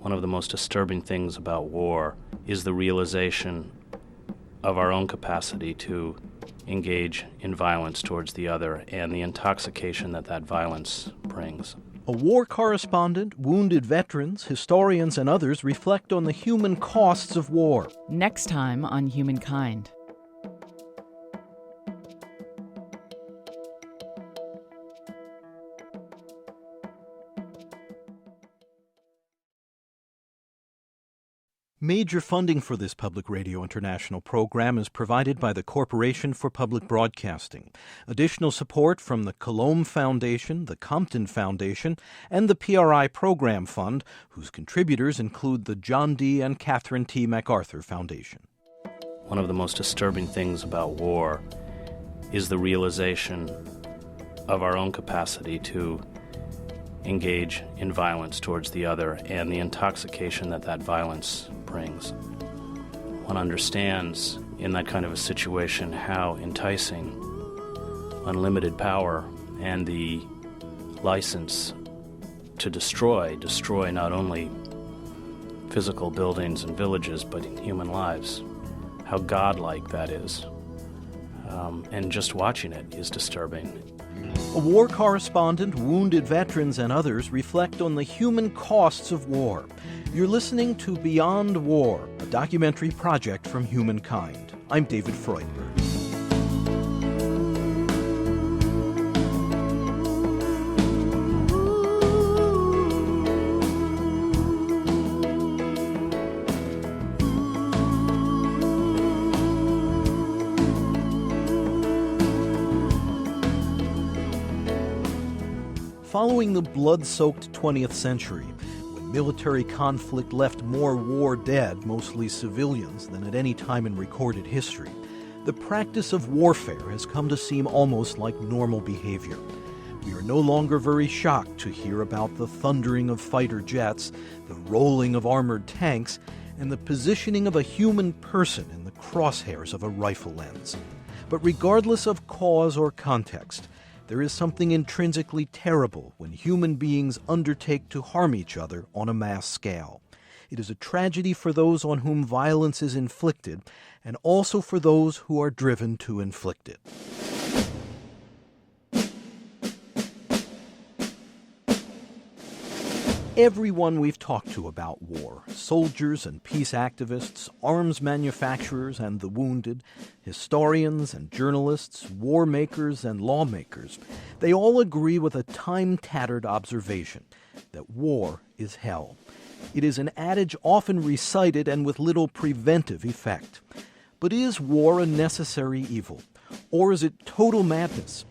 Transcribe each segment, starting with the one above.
One of the most disturbing things about war is the realization of our own capacity to engage in violence towards the other and the intoxication that that violence brings. A war correspondent, wounded veterans, historians, and others reflect on the human costs of war. Next time on Humankind. Major funding for this Public Radio International program is provided by the Corporation for Public Broadcasting. Additional support from the Colomb Foundation, the Compton Foundation, and the PRI Program Fund, whose contributors include the John D. and Catherine T. MacArthur Foundation. One of the most disturbing things about war is the realization of our own capacity to engage in violence towards the other and the intoxication that that violence brings. One understands in that kind of a situation how enticing unlimited power and the license to destroy not only physical buildings and villages but human lives, how godlike that is. And just watching it is disturbing. A war correspondent, wounded veterans, and others reflect on the human costs of war. You're listening to Beyond War, a documentary project from Humankind. I'm David Freudberg. Following the blood-soaked 20th century, when military conflict left more war dead, mostly civilians, than at any time in recorded history, the practice of warfare has come to seem almost like normal behavior. We are no longer very shocked to hear about the thundering of fighter jets, the rolling of armored tanks, and the positioning of a human person in the crosshairs of a rifle lens. But regardless of cause or context, there is something intrinsically terrible when human beings undertake to harm each other on a mass scale. It is a tragedy for those on whom violence is inflicted, and also for those who are driven to inflict it. Everyone we've talked to about war, soldiers and peace activists, arms manufacturers and the wounded, historians and journalists, war makers and lawmakers, they all agree with a time-tattered observation that war is hell. It is an adage often recited and with little preventive effect. But is war a necessary evil? Or is it total madness?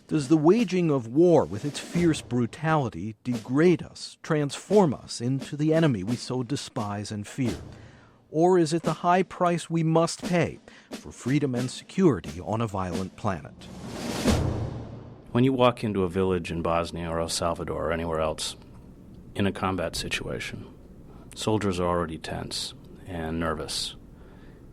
Does the waging of war with its fierce brutality degrade us, transform us into the enemy we so despise and fear? Or is it the high price we must pay for freedom and security on a violent planet? When you walk into a village in Bosnia or El Salvador or anywhere else in a combat situation, soldiers are already tense and nervous,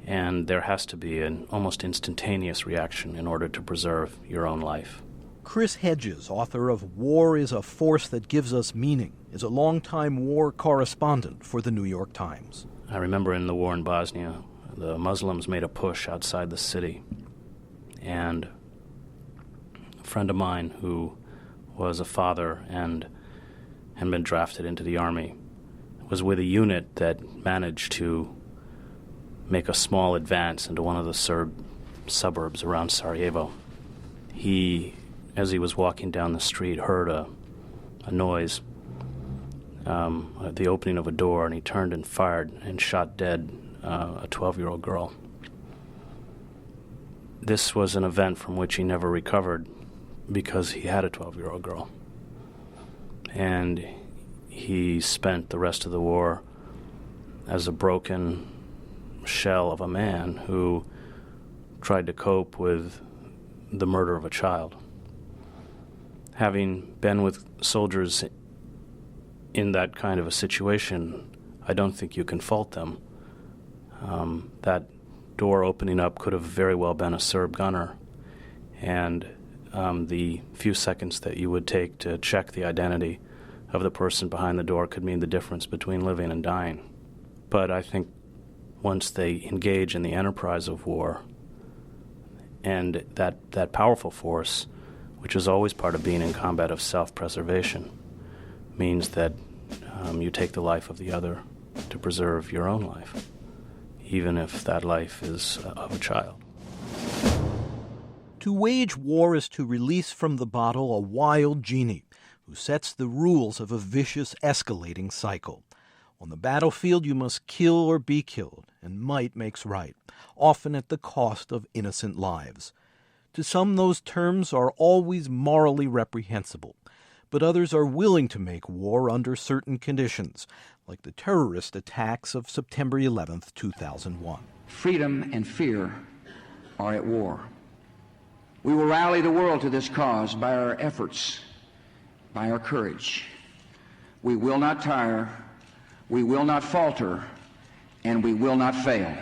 and there has to be an almost instantaneous reaction in order to preserve your own life. Chris Hedges, author of War is a Force That Gives Us Meaning, is a longtime war correspondent for the New York Times. I remember in the war in Bosnia, the Muslims made a push outside the city, and a friend of mine who was a father and had been drafted into the army was with a unit that managed to make a small advance into one of the Serb suburbs around Sarajevo. He, as he was walking down the street, heard a noise at the opening of a door, and he turned and fired and shot dead a 12-year-old girl. This was an event from which he never recovered because he had a 12-year-old girl. And he spent the rest of the war as a broken shell of a man who tried to cope with the murder of a child. Having been with soldiers in that kind of a situation, I don't think you can fault them. That door opening up could have very well been a Serb gunner, and the few seconds that you would take to check the identity of the person behind the door could mean the difference between living and dying. But I think once they engage in the enterprise of war, and that powerful force, which is always part of being in combat of self-preservation, means that you take the life of the other to preserve your own life, even if that life is of a child. To wage war is to release from the bottle a wild genie who sets the rules of a vicious, escalating cycle. On the battlefield, you must kill or be killed, and might makes right, often at the cost of innocent lives. To some, those terms are always morally reprehensible, but others are willing to make war under certain conditions, like the terrorist attacks of September 11th, 2001. Freedom and fear are at war. We will rally the world to this cause by our efforts, by our courage. We will not tire, we will not falter, and we will not fail.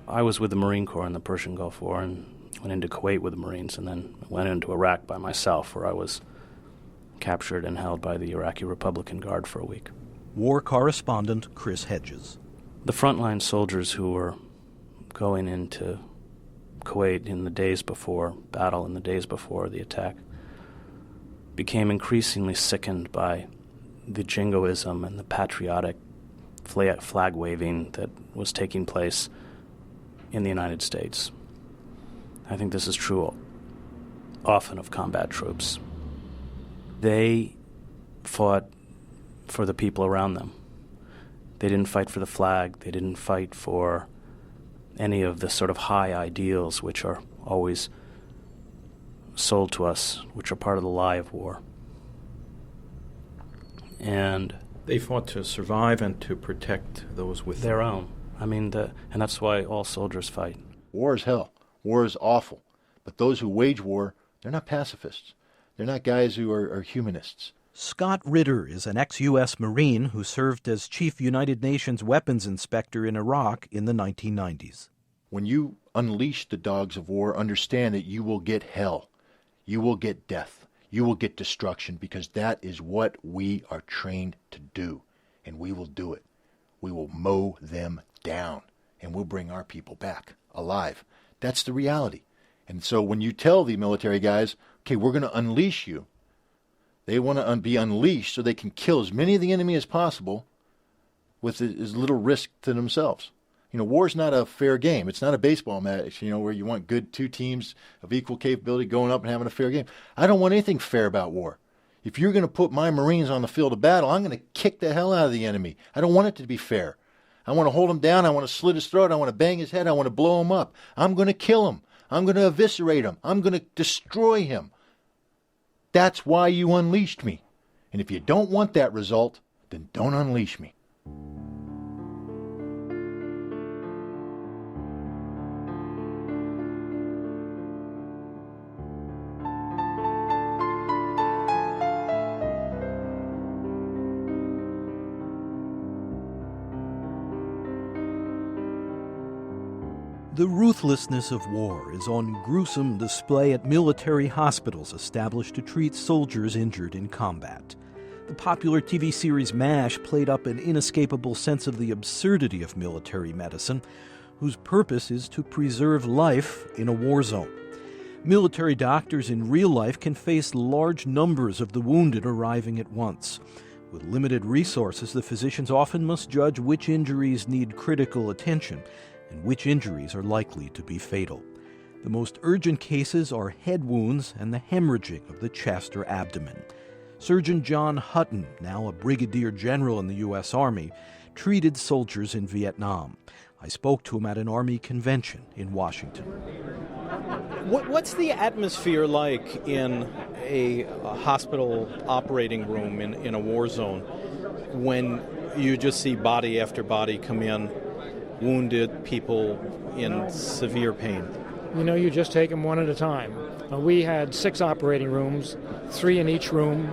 I was with the Marine Corps in the Persian Gulf War and went into Kuwait with the Marines, and then went into Iraq by myself, where I was captured and held by the Iraqi Republican Guard for a week. War correspondent Chris Hedges. The frontline soldiers who were going into Kuwait in the days before battle, in the days before the attack, became increasingly sickened by the jingoism and the patriotic flag waving that was taking place in the United States. I think this is true often of combat troops. They fought for the people around them. They didn't fight for the flag. They didn't fight for any of the sort of high ideals which are always sold to us, which are part of the lie of war. And they fought to survive and to protect those with their own. I mean, and that's why all soldiers fight. War is hell. War is awful. But those who wage war, they're not pacifists. They're not guys who are humanists. Scott Ritter is an ex-U.S. Marine who served as Chief United Nations Weapons Inspector in Iraq in the 1990s. When you unleash the dogs of war, understand that you will get hell. You will get death. You will get destruction, because that is what we are trained to do, and we will do it. We will mow them down, and we'll bring our people back alive. That's the reality. And so when you tell the military guys, okay, we're going to unleash you, they want to be unleashed so they can kill as many of the enemy as possible with as little risk to themselves. You know, war's not a fair game. It's not a baseball match, where you want good two teams of equal capability going up and having a fair game. I don't want anything fair about war. If you're going to put my Marines on the field of battle, I'm going to kick the hell out of the enemy. I don't want it to be fair. I want to hold him down. I want to slit his throat. I want to bang his head. I want to blow him up. I'm going to kill him. I'm going to eviscerate him. I'm going to destroy him. That's why you unleashed me. And if you don't want that result, then don't unleash me. The ruthlessness of war is on gruesome display at military hospitals established to treat soldiers injured in combat. The popular TV series MASH played up an inescapable sense of the absurdity of military medicine, whose purpose is to preserve life in a war zone. Military doctors in real life can face large numbers of the wounded arriving at once. With limited resources, the physicians often must judge which injuries need critical attention and which injuries are likely to be fatal. The most urgent cases are head wounds and the hemorrhaging of the chest or abdomen. Surgeon John Hutton, now a brigadier general in the U.S. Army, treated soldiers in Vietnam. I spoke to him at an Army convention in Washington. What's the atmosphere like in a hospital operating room in a war zone when you just see body after body come in, wounded people in severe pain? You just take them one at a time. We had 6 operating rooms, 3 in each room.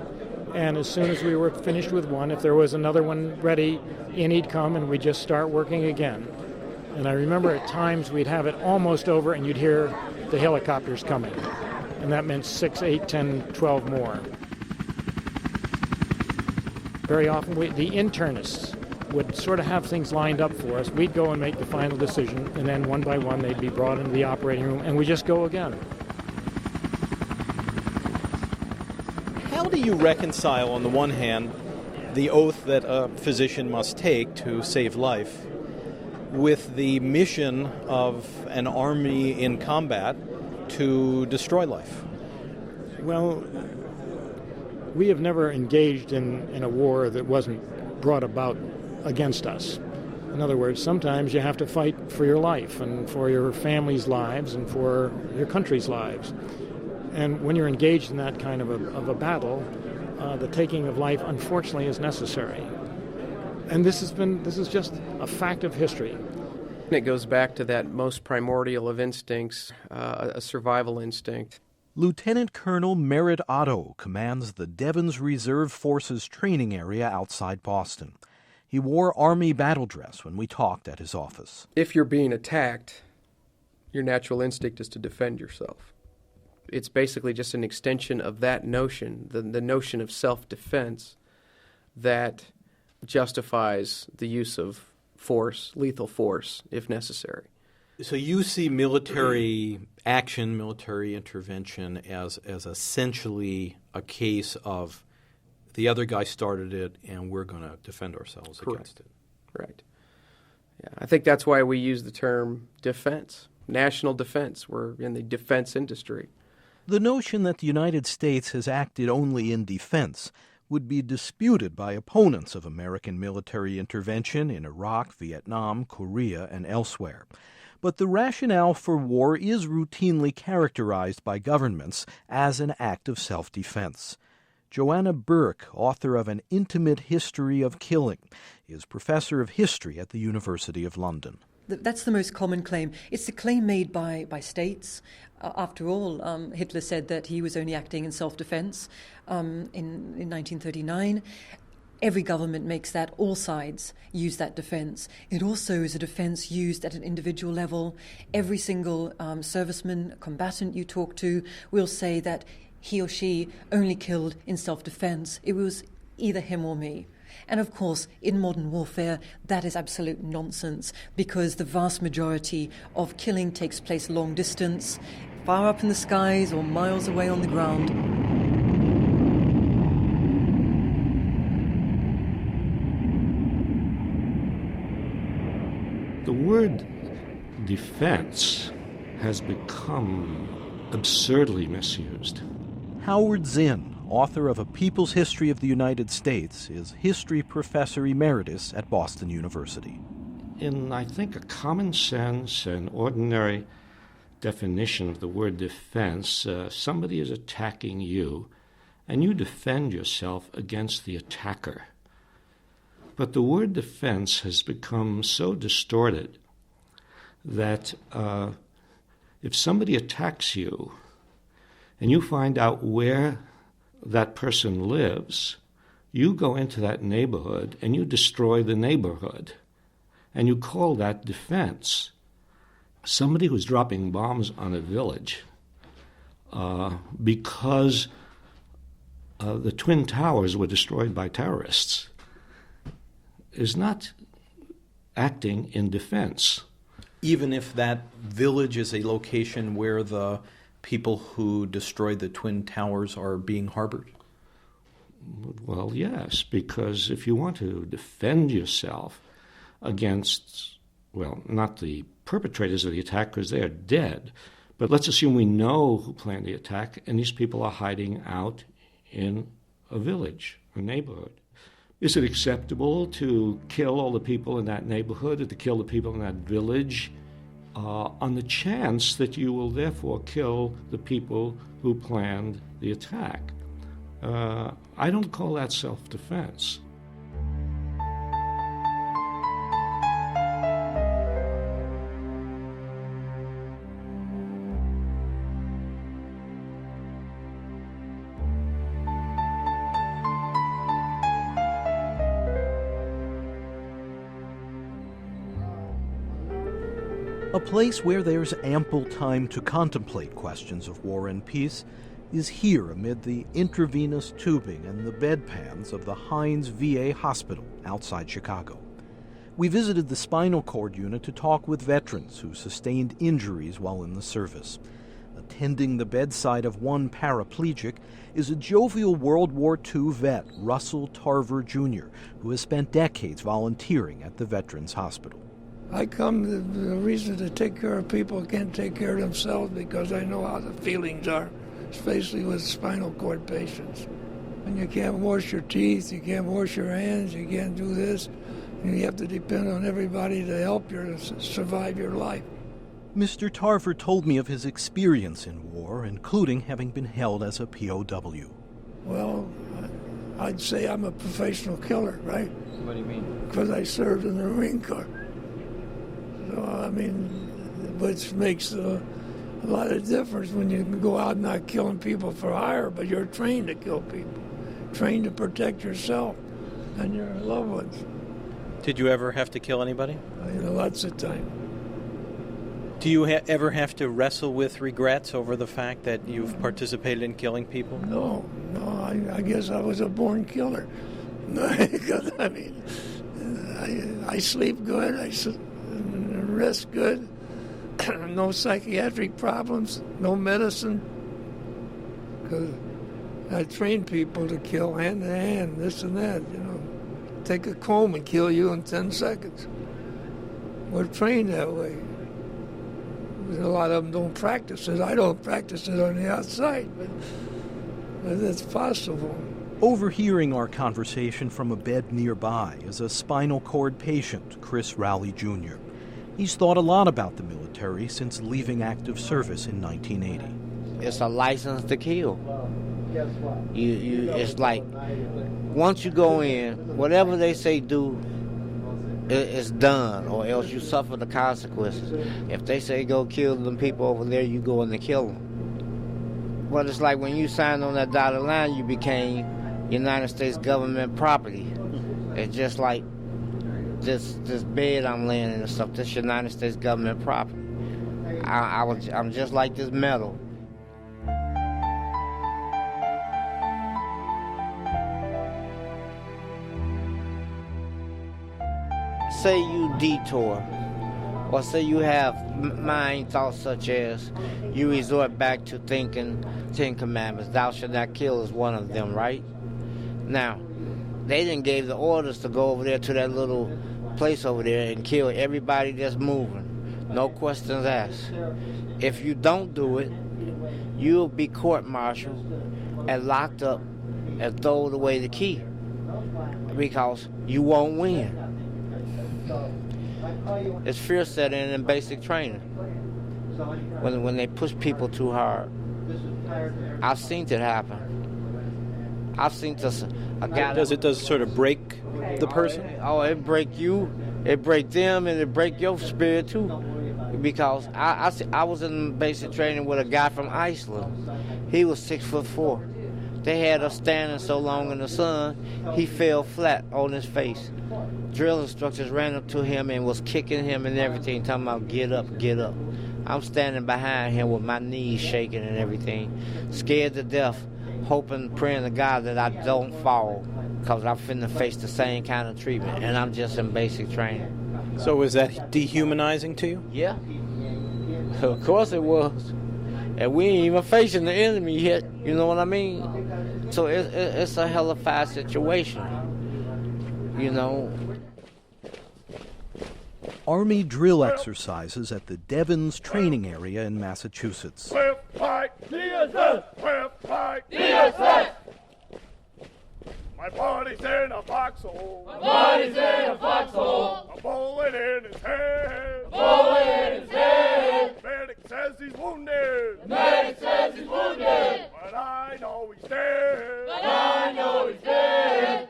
And as soon as we were finished with one, if there was another one ready, in he'd come and we'd just start working again. And I remember at times we'd have it almost over and you'd hear the helicopters coming. And that meant 6, 8, 10, 12 more. Very often the internists would sort of have things lined up for us. We'd go and make the final decision, and then one by one they'd be brought into the operating room, and we just go again. How do you reconcile, on the one hand, the oath that a physician must take to save life with the mission of an army in combat to destroy life? Well, we have never engaged in a war that wasn't brought about against us. In other words, sometimes you have to fight for your life and for your family's lives and for your country's lives. And when you're engaged in that kind of a battle, the taking of life, unfortunately, is necessary. And this is just a fact of history. It goes back to that most primordial of instincts, a survival instinct. Lieutenant Colonel Merritt Otto commands the Devon's Reserve Forces training area outside Boston. He wore Army battle dress when we talked at his office. If you're being attacked, your natural instinct is to defend yourself. It's basically just an extension of that notion, the notion of self-defense, that justifies the use of force, lethal force, if necessary. So you see military action, military intervention as essentially a case of the other guy started it and we're going to defend ourselves against it. Right. Yeah, I think that's why we use the term defense, national defense. We're in the defense industry. The notion that the United States has acted only in defense would be disputed by opponents of American military intervention in Iraq, Vietnam, Korea, and elsewhere. But the rationale for war is routinely characterized by governments as an act of self-defense. Joanna Burke, author of An Intimate History of Killing, is professor of history at the University of London. That's the most common claim. It's the claim made by states. After all, Hitler said that he was only acting in self-defense in 1939. Every government makes that. All sides use that defense. It also is a defense used at an individual level. Every single serviceman, combatant you talk to will say that he or she only killed in self-defense. It was either him or me. And of course, in modern warfare, that is absolute nonsense because the vast majority of killing takes place long distance, far up in the skies or miles away on the ground. The word defense has become absurdly misused. Howard Zinn, author of A People's History of the United States, is history professor emeritus at Boston University. In, I think, a common sense and ordinary definition of the word defense, somebody is attacking you, and you defend yourself against the attacker. But the word defense has become so distorted that if somebody attacks you and you find out where that person lives, you go into that neighborhood and you destroy the neighborhood, and you call that defense. Somebody who's dropping bombs on a village because the Twin Towers were destroyed by terrorists is not acting in defense. Even if that village is a location where the people who destroyed the Twin Towers are being harbored? Well, yes, because if you want to defend yourself against, well, not the perpetrators of the attack because they are dead, but let's assume we know who planned the attack and these people are hiding out in a village, a neighborhood. Is it acceptable to kill all the people in that neighborhood or to kill the people in that village on the chance that you will therefore kill the people who planned the attack? I don't call that self-defense. A place where there's ample time to contemplate questions of war and peace is here amid the intravenous tubing and the bedpans of the Hines VA Hospital outside Chicago. We visited the spinal cord unit to talk with veterans who sustained injuries while in the service. Attending the bedside of one paraplegic is a jovial World War II vet, Russell Tarver Jr., who has spent decades volunteering at the Veterans Hospital. I come the reason to take care of people who can't take care of themselves because I know how the feelings are, especially with spinal cord patients. And you can't wash your teeth, you can't wash your hands, you can't do this. And you have to depend on everybody to help you to survive your life. Mr. Tarver told me of his experience in war, including having been held as a POW. Well, I'd say I'm a professional killer, right? What do you mean? Because I served in the Marine Corps. So, I mean, which makes a lot of difference when you can go out not killing people for hire, but you're trained to kill people, trained to protect yourself and your loved ones. Did you ever have to kill anybody? Lots of time. Do you ever have to wrestle with regrets over the fact that you've participated in killing people? No, I guess I was a born killer. Because, I mean, I sleep good, I rest good, no psychiatric problems, no medicine. Because I train people to kill hand to hand, this and that, Take a comb and kill you in 10 seconds. We're trained that way. A lot of them don't practice it. I don't practice it on the outside, but it's possible. Overhearing our conversation from a bed nearby is a spinal cord patient, Chris Rowley Jr. He's thought a lot about the military since leaving active service in 1980. It's a license to kill. It's like once you go in, whatever they say do, it's done, or else you suffer the consequences. If they say go kill them people over there, you go in and kill them. Well, it's like when you signed on that dotted line, you became United States government property. It's just like this bed I'm laying in and stuff. This United States government property. I'm just like this metal. Say you detour, or say you have mind thoughts such as you resort back to thinking 10 Commandments, thou shalt not kill is one of them, right? Now, they didn't give the orders to go over there to that little place over there and kill everybody that's moving. No questions asked. If you don't do it, you'll be court-martialed and locked up and thrown away the key because you won't win. It's fear set in basic training. When they push people too hard, I've seen it happen. I've seen this. A guy. Does it sort of break the person? It break you, it break them, and it break your spirit too. Because I was in basic training with a guy from Iceland. He was 6'4". They had us standing so long in the sun, he fell flat on his face. Drill instructors ran up to him and was kicking him and everything, talking about get up, get up. I'm standing behind him with my knees shaking and everything, scared to death, hoping, praying to God that I don't fall, because I'm finna face the same kind of treatment, and I'm just in basic training. So was that dehumanizing to you? Yeah. Of course it was. And we ain't even facing the enemy yet, you know what I mean? So it's a hellified situation, Army drill exercises at the Devens training area in Massachusetts. Left right, DSS! Left right, DSS! My body's in a foxhole. My body's in a foxhole. A bullet in his head. A bullet in his head. The medic says he's wounded. The medic says he's wounded. But I know he's dead. But I know he's dead.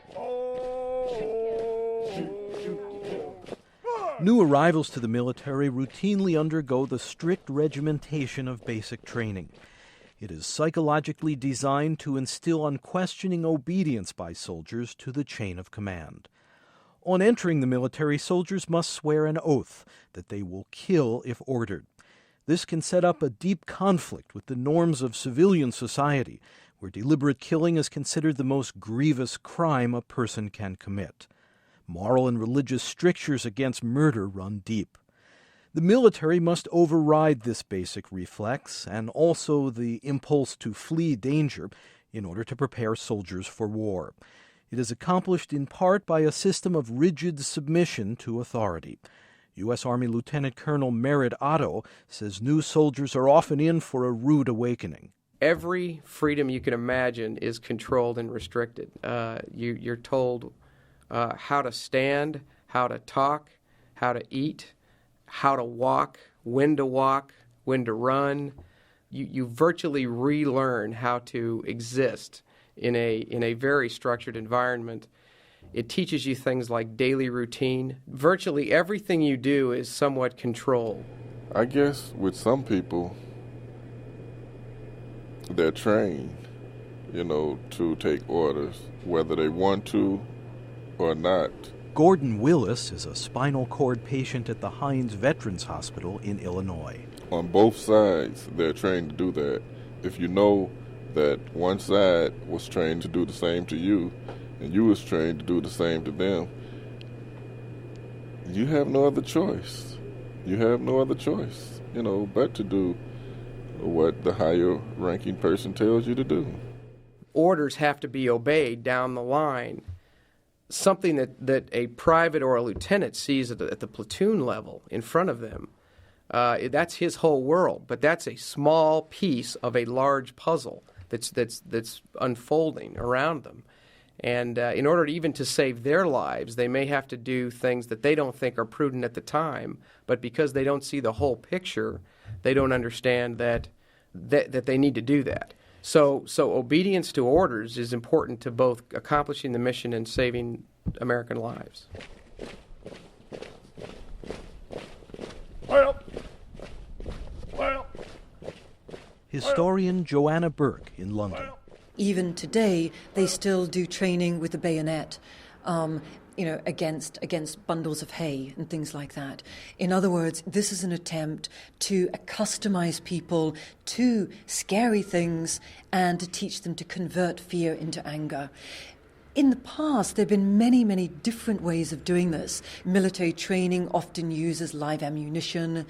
New arrivals to the military routinely undergo the strict regimentation of basic training. It is psychologically designed to instill unquestioning obedience by soldiers to the chain of command. On entering the military, soldiers must swear an oath that they will kill if ordered. This can set up a deep conflict with the norms of civilian society, where deliberate killing is considered the most grievous crime a person can commit. Moral and religious strictures against murder run deep. The military must override this basic reflex and also the impulse to flee danger in order to prepare soldiers for war. It is accomplished in part by a system of rigid submission to authority. U.S. Army Lieutenant Colonel Merritt Otto says new soldiers are often in for a rude awakening. Every freedom you can imagine is controlled and restricted. You're told how to stand, how to talk, how to eat, how to walk, when to run. You virtually relearn how to exist in a very structured environment. It teaches you things like daily routine. Virtually everything you do is somewhat controlled. I guess with some people, they're trained, to take orders, whether they want to or not. Gordon Willis is a spinal cord patient at the Hines Veterans Hospital in Illinois. On both sides, they're trained to do that. If you know that one side was trained to do the same to you, and you was trained to do the same to them, you have no other choice. You have no other choice, but to do what the higher ranking person tells you to do. Orders have to be obeyed down the line. Something that a private or a lieutenant sees at the platoon level in front of them, that's his whole world. But that's a small piece of a large puzzle that's unfolding around them. And in order even to save their lives, they may have to do things that they don't think are prudent at the time. But because they don't see the whole picture, they don't understand that they need to do that. So obedience to orders is important to both accomplishing the mission and saving American lives. Well. Historian Joanna Burke in London. Even today, they still do training with the bayonet, against bundles of hay and things like that. In other words, this is an attempt to accustomize people to scary things and to teach them to convert fear into anger. In the past, there have been many, many different ways of doing this. Military training often uses live ammunition.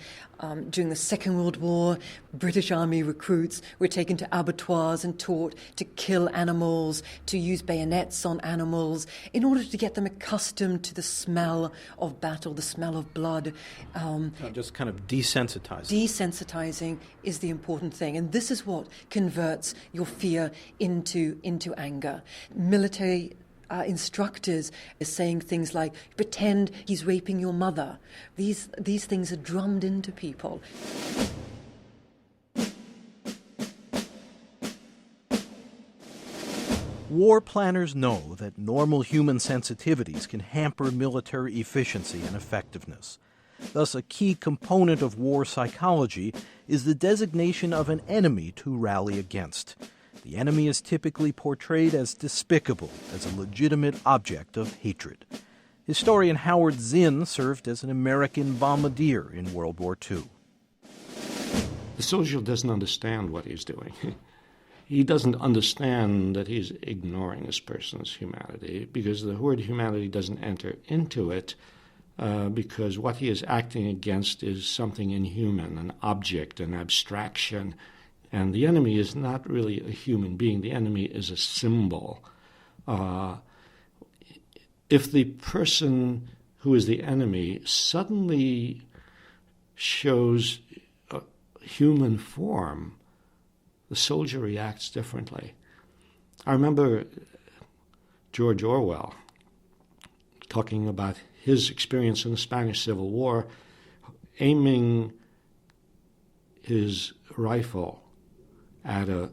During the Second World War, British Army recruits were taken to abattoirs and taught to kill animals, to use bayonets on animals, in order to get them accustomed to the smell of battle, the smell of blood. Just kind of desensitizing. Desensitizing is the important thing, and this is what converts your fear into anger. Military instructors are saying things like, pretend he's raping your mother. These things are drummed into people. War planners know that normal human sensitivities can hamper military efficiency and effectiveness. Thus, a key component of war psychology is the designation of an enemy to rally against. The enemy is typically portrayed as despicable, as a legitimate object of hatred. Historian Howard Zinn served as an American bombardier in World War II. The soldier doesn't understand what he's doing. He doesn't understand that he's ignoring this person's humanity, because the word humanity doesn't enter into it, because what he is acting against is something inhuman, an object, an abstraction. And the enemy is not really a human being. The enemy is a symbol. If the person who is the enemy suddenly shows a human form, the soldier reacts differently. I remember George Orwell talking about his experience in the Spanish Civil War, aiming his rifle at a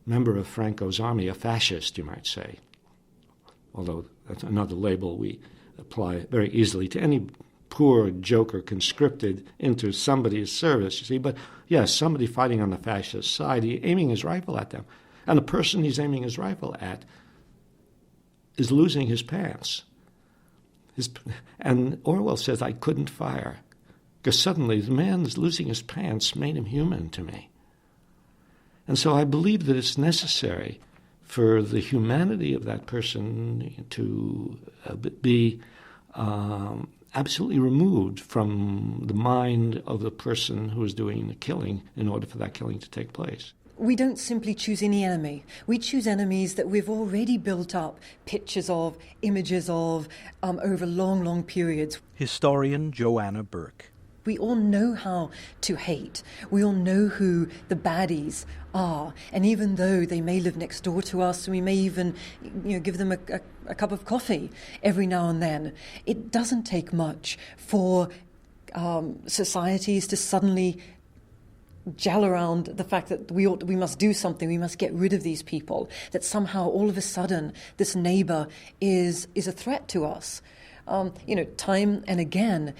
member of Franco's army, a fascist, you might say, although that's another label we apply very easily to any poor joker conscripted into somebody's service, you see. But yes, somebody fighting on the fascist side, he's aiming his rifle at them. And the person he's aiming his rifle at is losing his pants. And Orwell says, I couldn't fire. Because suddenly the man's losing his pants made him human to me. And so I believe that it's necessary for the humanity of that person to be absolutely removed from the mind of the person who is doing the killing in order for that killing to take place. We don't simply choose any enemy. We choose enemies that we've already built up pictures of, images of, over long, long periods. Historian Joanna Burke. We all know how to hate. We all know who the baddies are. And even though they may live next door to us, we may even give them a cup of coffee every now and then, it doesn't take much for societies to suddenly gel around the fact that we must do something, we must get rid of these people, that somehow all of a sudden this neighbor is a threat to us. Time and again,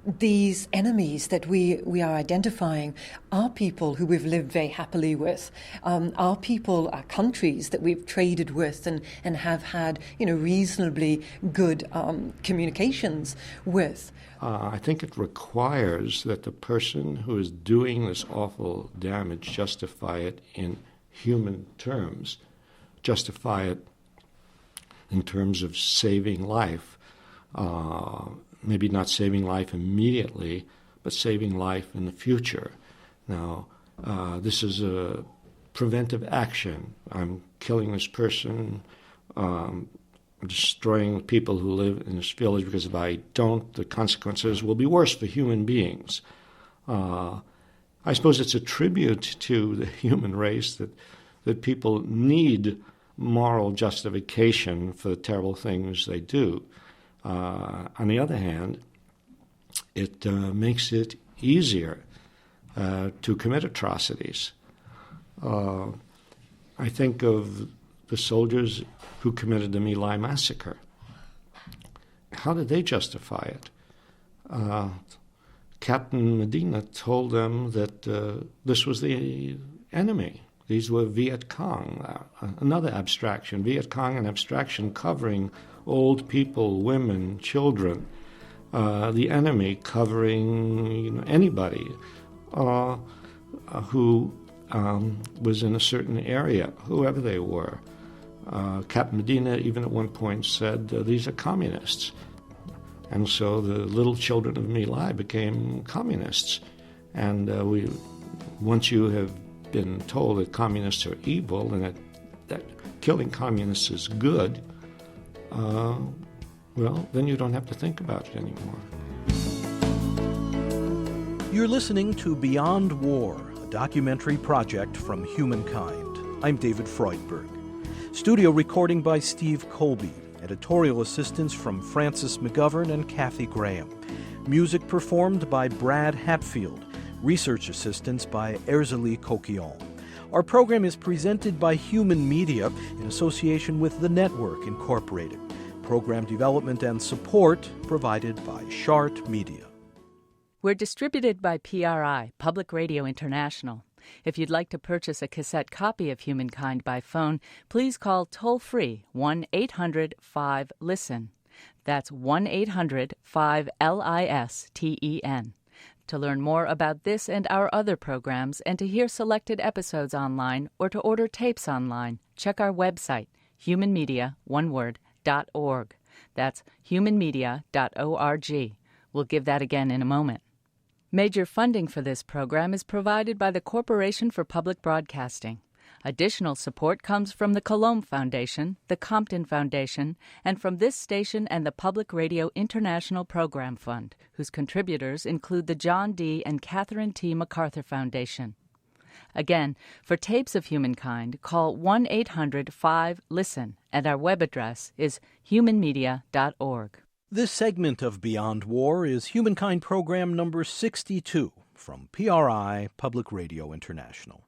these enemies that we are identifying are people who we've lived very happily with, are people, are countries that we've traded with and have had reasonably good communications with. I think it requires that the person who is doing this awful damage justify it in human terms, justify it in terms of saving life. Maybe not saving life immediately, but saving life in the future. Now, this is a preventive action. I'm killing this person, destroying people who live in this village, because if I don't, the consequences will be worse for human beings. I suppose it's a tribute to the human race that people need moral justification for the terrible things they do. On the other hand, it makes it easier to commit atrocities. I think of the soldiers who committed the My Lai massacre. How did they justify it? Captain Medina told them that this was the enemy. These were Viet Cong, another abstraction. Viet Cong, an abstraction covering old people, women, children. The enemy covering anybody who was in a certain area, whoever they were. Captain Medina even at one point said, these are communists. And so the little children of My Lai became communists. And once you have been told that communists are evil and that killing communists is good, then you don't have to think about it anymore. You're listening to Beyond War, a documentary project from Humankind. I'm David Freudberg. Studio recording by Steve Colby. Editorial assistance from Francis McGovern and Kathy Graham. Music performed by Brad Hatfield. Research assistance by Erzeli Coquillon. Our program is presented by Human Media in association with The Network Incorporated. Program development and support provided by Shart Media. We're distributed by PRI, Public Radio International. If you'd like to purchase a cassette copy of Humankind by phone, please call toll-free 1-800-5-LISTEN. That's 1-800-5-LISTEN. To learn more about this and our other programs and to hear selected episodes online or to order tapes online, check our website, humanmedia.org. That's humanmedia.org. We'll give that again in a moment. Major funding for this program is provided by the Corporation for Public Broadcasting. Additional support comes from the Colomb Foundation, the Compton Foundation, and from this station and the Public Radio International Program Fund, whose contributors include the John D. and Catherine T. MacArthur Foundation. Again, for tapes of Humankind, call 1-800-5-LISTEN, and our web address is humanmedia.org. This segment of Beyond War is Humankind program number 62 from PRI, Public Radio International.